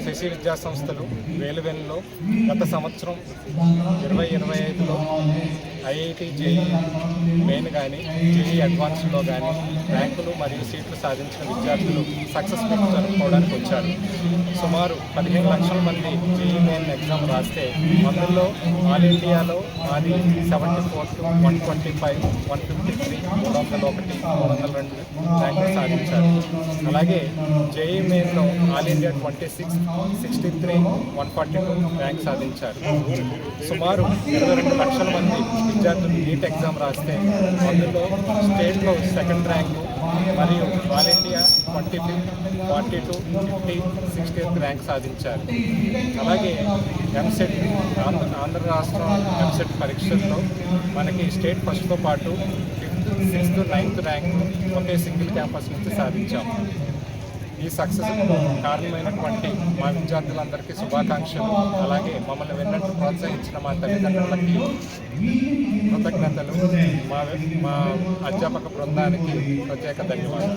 శశి విద్యా సంస్థలు వేలువెన్నులో గత సంవత్సరం 2025లో ఐఐటి జేఈ మెయిన్ కానీ జేఈ అడ్వాన్స్లో కానీ ర్యాంకులు మరియు సీట్లు సాధించిన విద్యార్థులు సక్సెస్ మీట్ జరుపుకోవడానికి వచ్చారు. సుమారు 15 లక్షల మంది జేఈ మెయిన్ ఎగ్జామ్ రాస్తే అందులో ఆల్ ఇండియాలో మాది 74 125 153 301 302 ర్యాంకులు సాధించారు. అలాగే జేఈ మెయిన్లో ఆల్ ఇండియా 26 63 142 ర్యాంక్ సాధించారు. సుమారు 22 లక్షల మంది విద్యార్థులు నీట్ ఎగ్జామ్ రాస్తే అందులో స్టేట్లో సెకండ్ ర్యాంకు మరియు ఆల్ ఇండియా 25 42 50 60 ర్యాంక్ సాధించారు. అలాగే ఎంసెట్ ఆంధ్ర రాష్ట్రం ఎంసెట్ పరీక్షల్లో మనకి స్టేట్ ఫస్ట్తో పాటు 5th 6th 9th ర్యాంకు ఒకే సింగిల్ క్యాంపస్ నుంచి సాధించాము. ఈ సక్సెస్కు కారణమైనటువంటి మా విద్యార్థులందరికీ శుభాకాంక్షలు. అలాగే మమ్మల్ని వెన్నట్టు ప్రోత్సహించిన మా తల్లిదండ్రులకి కృతజ్ఞతలు. మా అధ్యాపక బృందానికి ప్రత్యేక ధన్యవాదాలు.